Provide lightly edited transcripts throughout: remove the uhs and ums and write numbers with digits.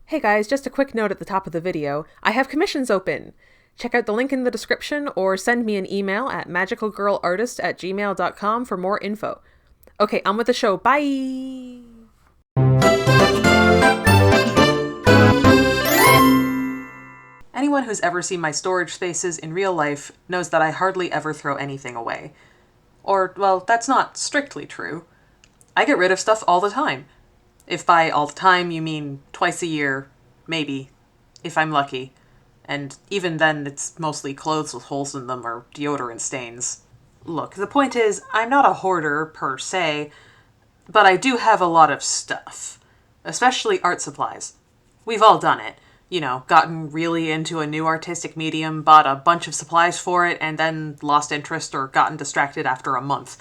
Hey guys, just a quick note at the top of the video. I have commissions open! Check out the link in the description or send me an email at magicalgirlartist@gmail.com for more info. Okay, on with the show. Bye! Anyone who's ever seen my storage spaces in real life knows that I hardly ever throw anything away. Or, well, that's not strictly true. I get rid of stuff all the time. If by all the time you mean twice a year, maybe, if I'm lucky. And even then, it's mostly clothes with holes in them or deodorant stains. Look, the point is, I'm not a hoarder, per se, but I do have a lot of stuff. Especially art supplies. We've all done it. You know, gotten really into a new artistic medium, bought a bunch of supplies for it, and then lost interest or gotten distracted after a month.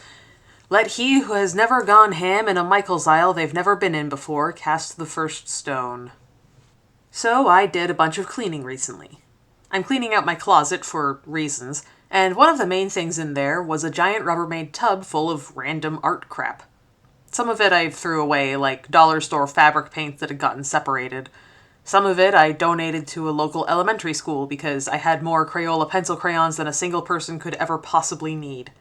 Let he who has never gone ham in a Michael's aisle they've never been in before cast the first stone. So I did a bunch of cleaning recently. I'm cleaning out my closet for reasons, and one of the main things in there was a giant Rubbermaid tub full of random art crap. Some of it I threw away, like dollar store fabric paint that had gotten separated. Some of it I donated to a local elementary school because I had more Crayola pencil crayons than a single person could ever possibly need.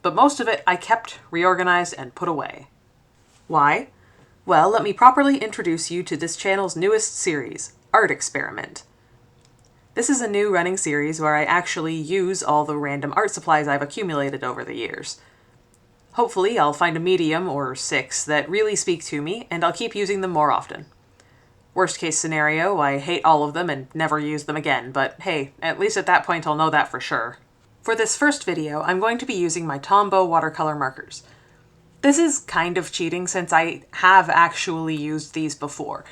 But most of it I kept, reorganized, and put away. Why? Well, let me properly introduce you to this channel's newest series, Art Experiment. This is a new running series where I actually use all the random art supplies I've accumulated over the years. Hopefully I'll find a medium, or 6, that really speak to me, and I'll keep using them more often. Worst case scenario, I hate all of them and never use them again, but hey, at least at that point I'll know that for sure. For this first video, I'm going to be using my Tombow watercolor markers. This is kind of cheating since I have actually used these before,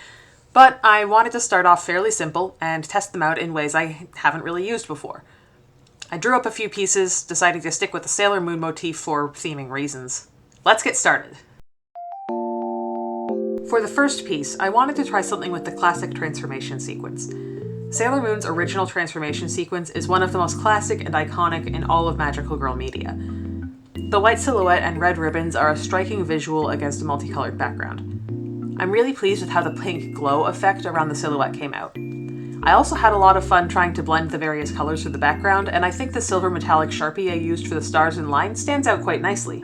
but I wanted to start off fairly simple and test them out in ways I haven't really used before. I drew up a few pieces, deciding to stick with the Sailor Moon motif for theming reasons. Let's get started. For the first piece, I wanted to try something with the classic transformation sequence. Sailor Moon's original transformation sequence is one of the most classic and iconic in all of Magical Girl media. The white silhouette and red ribbons are a striking visual against a multicolored background. I'm really pleased with how the pink glow effect around the silhouette came out. I also had a lot of fun trying to blend the various colors for the background, and I think the silver metallic Sharpie I used for the stars and lines stands out quite nicely.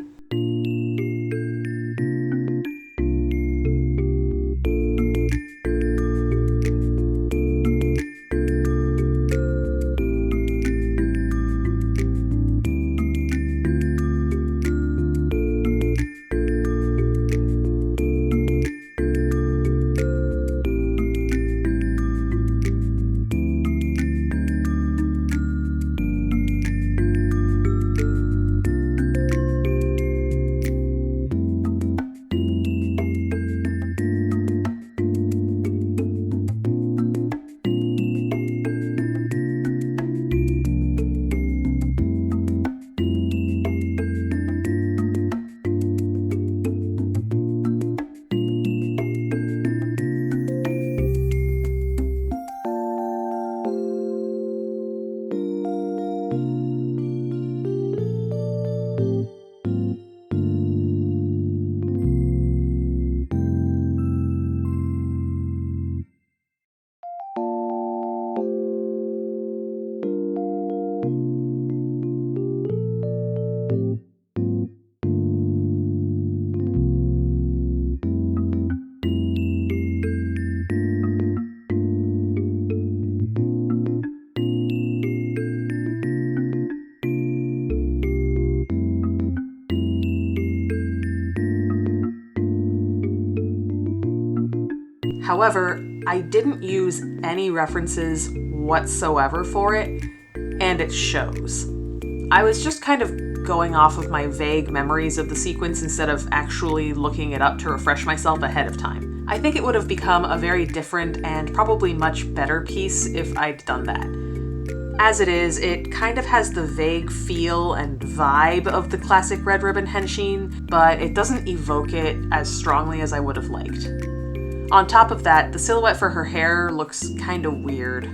However, I didn't use any references whatsoever for it, and it shows. I was just kind of going off of my vague memories of the sequence instead of actually looking it up to refresh myself ahead of time. I think it would have become a very different and probably much better piece if I'd done that. As it is, it kind of has the vague feel and vibe of the classic Red Ribbon Henshin, but it doesn't evoke it as strongly as I would have liked. On top of that, the silhouette for her hair looks kind of weird.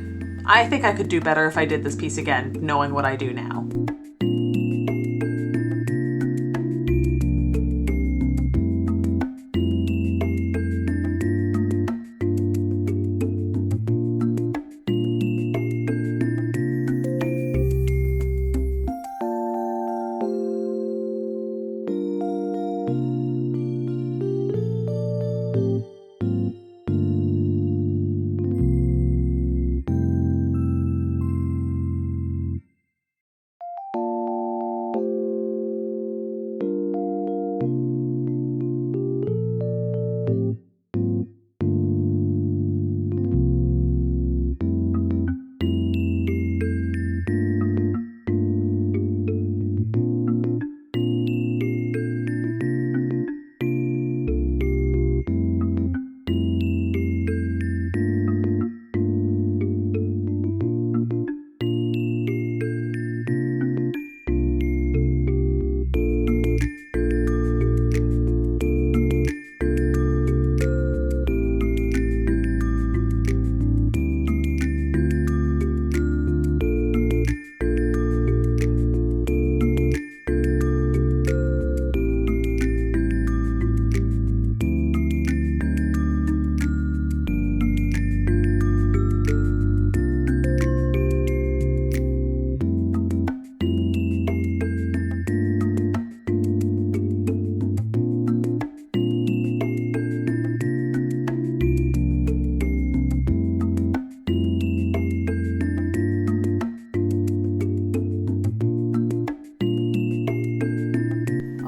I think I could do better if I did this piece again, knowing what I do now.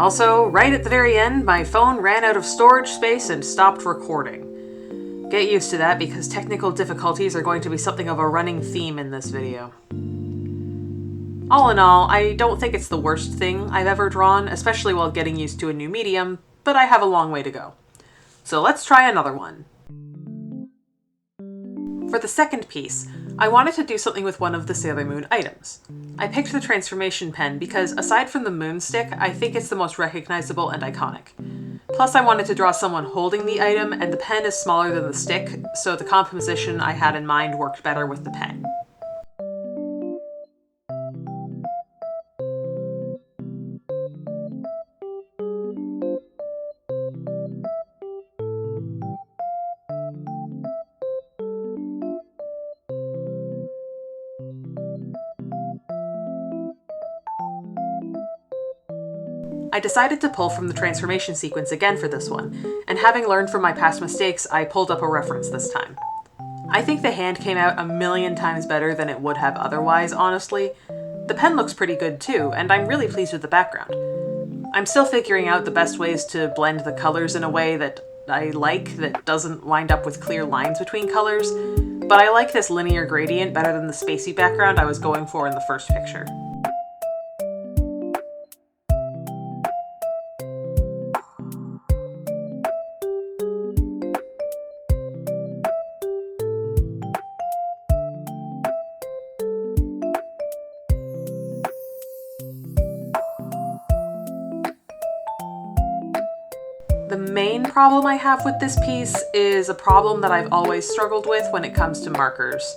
Also, right at the very end, my phone ran out of storage space and stopped recording. Get used to that because technical difficulties are going to be something of a running theme in this video. All in all, I don't think it's the worst thing I've ever drawn, especially while getting used to a new medium, but I have a long way to go. So let's try another one. For the second piece, I wanted to do something with one of the Sailor Moon items. I picked the transformation pen because aside from the moon stick, I think it's the most recognizable and iconic. Plus I wanted to draw someone holding the item, and the pen is smaller than the stick, so the composition I had in mind worked better with the pen. I decided to pull from the transformation sequence again for this one, and having learned from my past mistakes, I pulled up a reference this time. I think the hand came out a million times better than it would have otherwise, honestly. The pen looks pretty good too, and I'm really pleased with the background. I'm still figuring out the best ways to blend the colors in a way that I like, that doesn't wind up with clear lines between colors, but I like this linear gradient better than the spacey background I was going for in the first picture. The main problem I have with this piece is a problem that I've always struggled with when it comes to markers.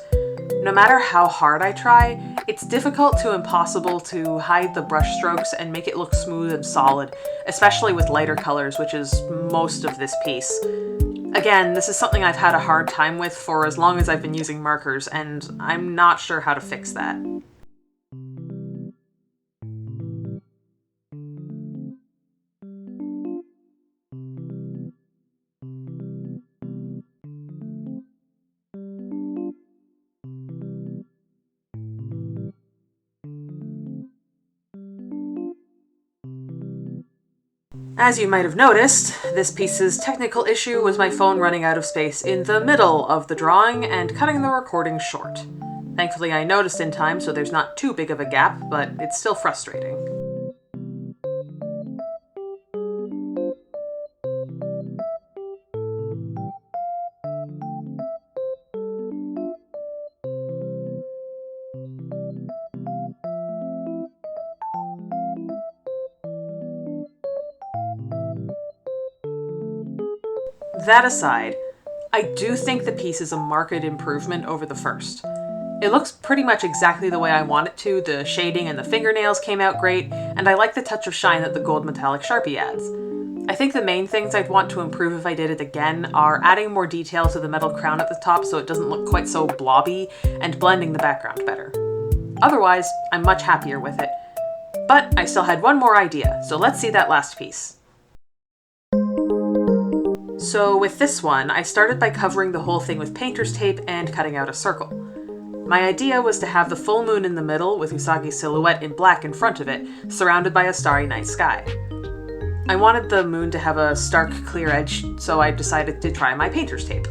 No matter how hard I try, it's difficult to impossible to hide the brush strokes and make it look smooth and solid, especially with lighter colors, which is most of this piece. Again, this is something I've had a hard time with for as long as I've been using markers, and I'm not sure how to fix that. As you might have noticed, this piece's technical issue was my phone running out of space in the middle of the drawing and cutting the recording short. Thankfully I noticed in time, so there's not too big of a gap, but it's still frustrating. That aside, I do think the piece is a marked improvement over the first. It looks pretty much exactly the way I want it to, the shading and the fingernails came out great, and I like the touch of shine that the gold metallic Sharpie adds. I think the main things I'd want to improve if I did it again are adding more detail to the metal crown at the top so it doesn't look quite so blobby, and blending the background better. Otherwise, I'm much happier with it. But I still had one more idea, so let's see that last piece. So with this one, I started by covering the whole thing with painter's tape and cutting out a circle. My idea was to have the full moon in the middle with Usagi's silhouette in black in front of it, surrounded by a starry night sky. I wanted the moon to have a stark, clear edge, so I decided to try my painter's tape.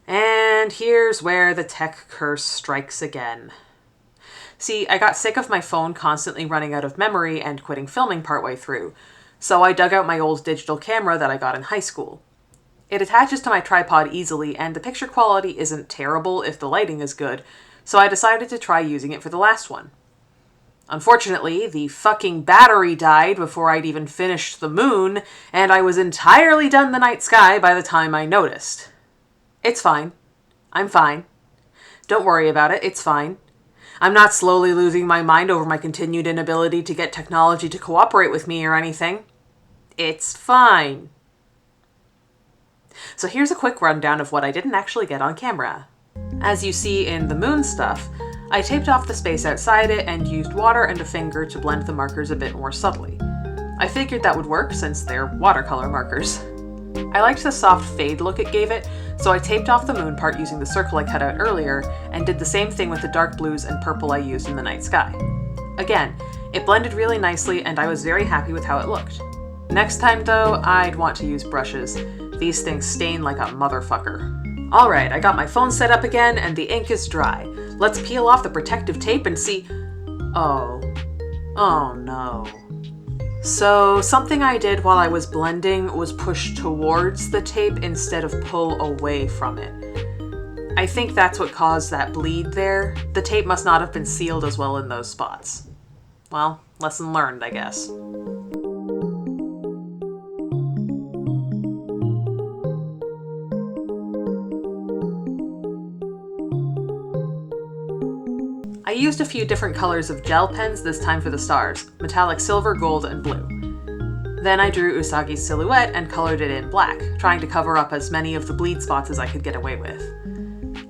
And here's where the tech curse strikes again. See, I got sick of my phone constantly running out of memory and quitting filming partway through, so I dug out my old digital camera that I got in high school. It attaches to my tripod easily, and the picture quality isn't terrible if the lighting is good, so I decided to try using it for the last one. Unfortunately, the fucking battery died before I'd even finished the moon, and I was entirely done the night sky by the time I noticed. It's fine. I'm fine. Don't worry about it, it's fine. I'm not slowly losing my mind over my continued inability to get technology to cooperate with me or anything. It's fine. So here's a quick rundown of what I didn't actually get on camera. As you see in the moon stuff, I taped off the space outside it and used water and a finger to blend the markers a bit more subtly. I figured that would work since they're watercolor markers. I liked the soft fade look it gave it, so I taped off the moon part using the circle I cut out earlier, and did the same thing with the dark blues and purple I used in the night sky. Again, it blended really nicely and I was very happy with how it looked. Next time though, I'd want to use brushes. These things stain like a motherfucker. Alright, I got my phone set up again and the ink is dry. Let's peel off the protective tape and see... Oh no. So something I did while I was blending was push towards the tape instead of pull away from it. I think that's what caused that bleed there. The tape must not have been sealed as well in those spots. Well, lesson learned, I guess. I used a few different colors of gel pens this time for the stars, metallic silver, gold, and blue. Then I drew Usagi's silhouette and colored it in black, trying to cover up as many of the bleed spots as I could get away with.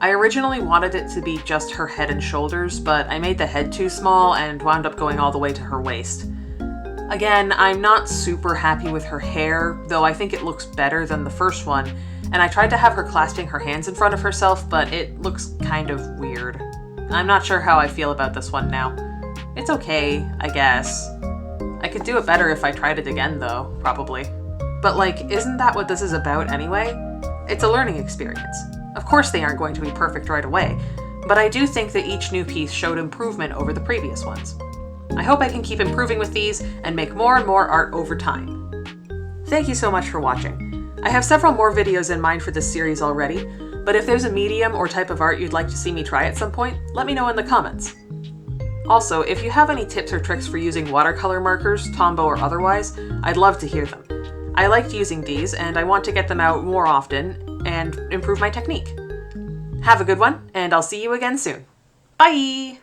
I originally wanted it to be just her head and shoulders, but I made the head too small and wound up going all the way to her waist. Again, I'm not super happy with her hair, though I think it looks better than the first one, and I tried to have her clasping her hands in front of herself, but it looks kind of weird. I'm not sure how I feel about this one now. It's okay, I guess. I could do it better if I tried it again though, probably. But like, isn't that what this is about anyway? It's a learning experience. Of course they aren't going to be perfect right away, but I do think that each new piece showed improvement over the previous ones. I hope I can keep improving with these and make more and more art over time. Thank you so much for watching. I have several more videos in mind for this series already, but if there's a medium or type of art you'd like to see me try at some point, let me know in the comments. Also, if you have any tips or tricks for using watercolor markers, Tombow or otherwise, I'd love to hear them. I liked using these, and I want to get them out more often and improve my technique. Have a good one, and I'll see you again soon. Bye!